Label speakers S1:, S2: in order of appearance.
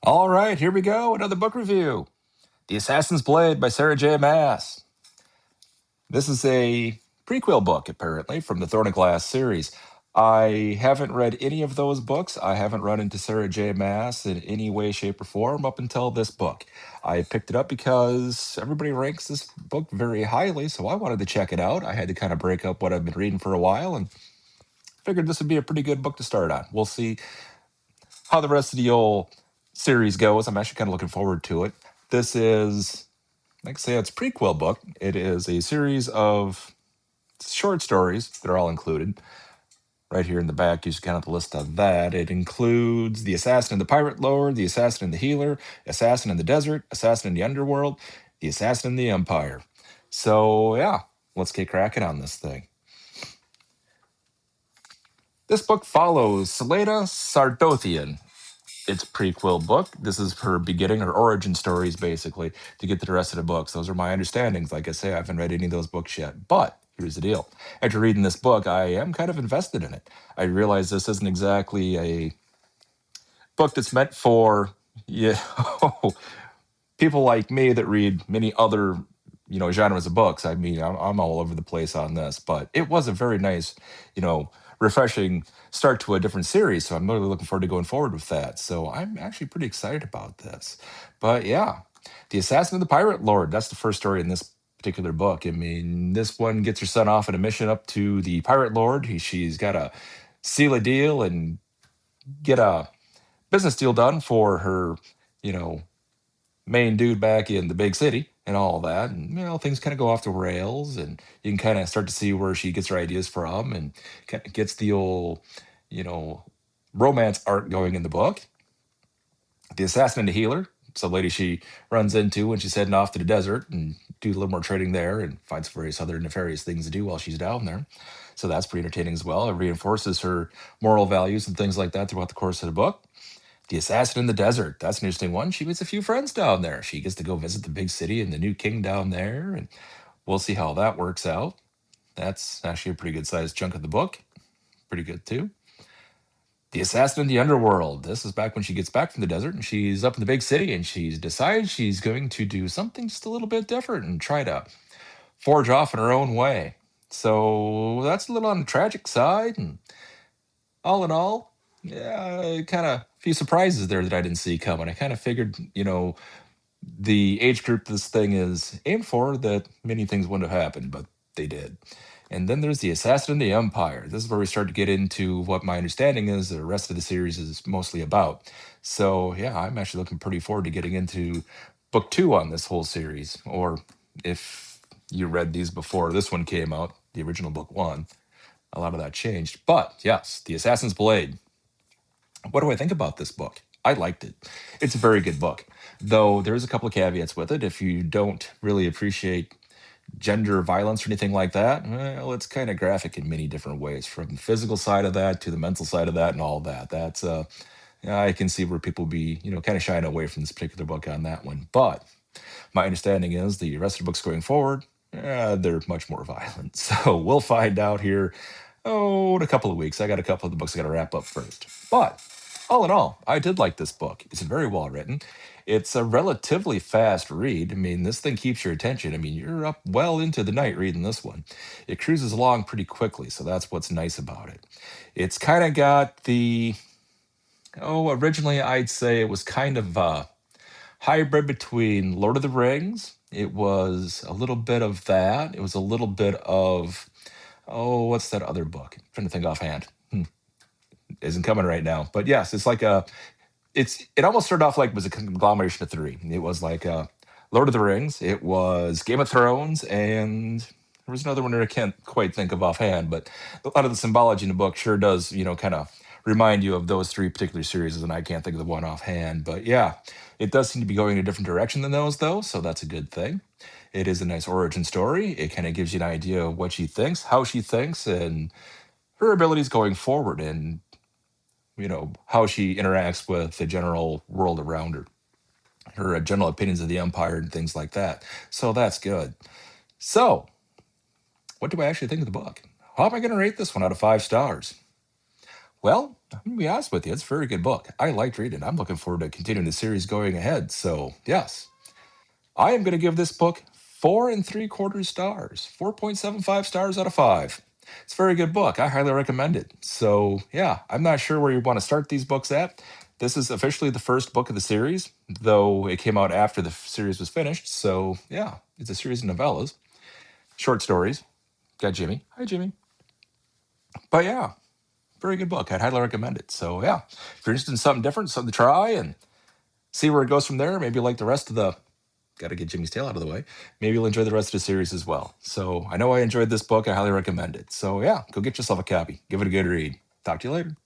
S1: All right, here we go. Another book review. The Assassin's Blade by Sarah J. Maas. This is a prequel book, apparently, from the Thorn and Glass series. I haven't read any of those books. I haven't run into Sarah J. Maas in any way, shape, or form up until this book. I picked it up because everybody ranks this book very highly, so I wanted to check it out. I had to kind of break up what I've been reading for a while and figured this would be a pretty good book to start on. We'll see how the rest of the old series goes. I'm actually kind of looking forward to it. This is, like I say, it's a prequel book. It is a series of short stories that are all included. Right here in the back, you see kind of the list of that. It includes The Assassin and the Pirate Lord, The Assassin and the Healer, Assassin in the Desert, Assassin in the Underworld, The Assassin in the Empire. So, yeah, let's get cracking on this thing. This book follows Selena Sardothian, its prequel book. This is her beginning, her origin stories, basically, to get to the rest of the books. Those are my understandings. Like I say, I haven't read any of those books yet. But here's the deal. After reading this book, I am kind of invested in it. I realize this isn't exactly a book that's meant for, you know, people like me that read many other, genres of books. I mean, I'm all over the place on this, but it was a very nice, refreshing start to a different series. So I'm really looking forward to going forward with that. So I'm actually pretty excited about this. But yeah, The Assassin and the Pirate Lord. That's the first story in this particular book. I mean, this one gets her son off on a mission up to the Pirate Lord. She's got to seal a deal and get a business deal done for her, you know, main dude back in the big city and all that. And, things kind of go off the rails and you can kind of start to see where she gets her ideas from and kind of gets the old, you know, romance arc going in the book. The Assassin and the Healer. It's a lady she runs into when she's heading off to the desert and do a little more trading there and finds various other nefarious things to do while she's down there. So that's pretty entertaining as well. It reinforces her moral values and things like that throughout the course of the book. The Assassin in the Desert. That's an interesting one. She meets a few friends down there. She gets to go visit the big city and the new king down there, and we'll see how that works out. That's actually a pretty good sized chunk of the book. Pretty good too. The Assassin in the Underworld. This is back when she gets back from the desert and she's up in the big city and she's decided she's going to do something just a little bit different and try to forge off in her own way. So that's a little on the tragic side, and all in all, yeah, kind of a few surprises there that I didn't see coming. I kind of figured, the age group this thing is aimed for, that many things wouldn't have happened, but they did. And then there's The Assassin and the Empire. This is where we start to get into what my understanding is the rest of the series is mostly about. So, yeah, I'm actually looking pretty forward to getting into book two on this whole series. Or if you read these before this one came out, the original book one, a lot of that changed. But yes, The Assassin's Blade. What do I think about this book? I liked it. It's a very good book, though there's a couple of caveats with it. If you don't really appreciate gender violence or anything like that, well, it's kind of graphic in many different ways, from the physical side of that to the mental side of that and all that. That's yeah, I can see where people be, kind of shying away from this particular book on that one. But my understanding is the rest of the books going forward, they're much more violent. So we'll find out here, in a couple of weeks. I got a couple of the books I got to wrap up first. But all in all, I did like this book. It's very well written. It's a relatively fast read. I mean, this thing keeps your attention. I mean, you're up well into the night reading this one. It cruises along pretty quickly, so that's what's nice about it. It's kind of got the, originally I'd say it was kind of hybrid between Lord of the Rings. It was a little bit of that. It was a little bit of, what's that other book? I'm trying to think offhand. Isn't coming right now. But yes, it's like it almost started off like it was a conglomeration of three. It was like Lord of the Rings, it was Game of Thrones, and there was another one that I can't quite think of offhand, but a lot of the symbology in the book sure does, kind of remind you of those three particular series, and I can't think of the one offhand. But yeah, it does seem to be going in a different direction than those, though, so that's a good thing. It is a nice origin story. It kind of gives you an idea of what she thinks, how she thinks, and her abilities going forward, and how she interacts with the general world around her general opinions of the empire and things like that. So that's good. So, what do I actually think of the book? How am I going to rate this one out of 5 stars? Well, I'm gonna be honest with you, it's a very good book. I liked reading it. I'm looking forward to continuing the series going ahead. So yes, I am going to give this book 4.75 stars, 4.75 stars out of 5. It's a very good book. I highly recommend it. So yeah, I'm not sure where you want to start these books at. This is officially the first book of the series, though it came out after the series was finished. So yeah, it's a series of novellas, short stories. Got Jimmy. Hi, Jimmy. But yeah, very good book. I'd highly recommend it. So yeah, if you're interested in something different, something to try and see where it goes from there, maybe like the rest of the, got to get Jimmy's tail out of the way. Maybe you'll enjoy the rest of the series as well. So I know I enjoyed this book. I highly recommend it. So yeah, go get yourself a copy. Give it a good read. Talk to you later.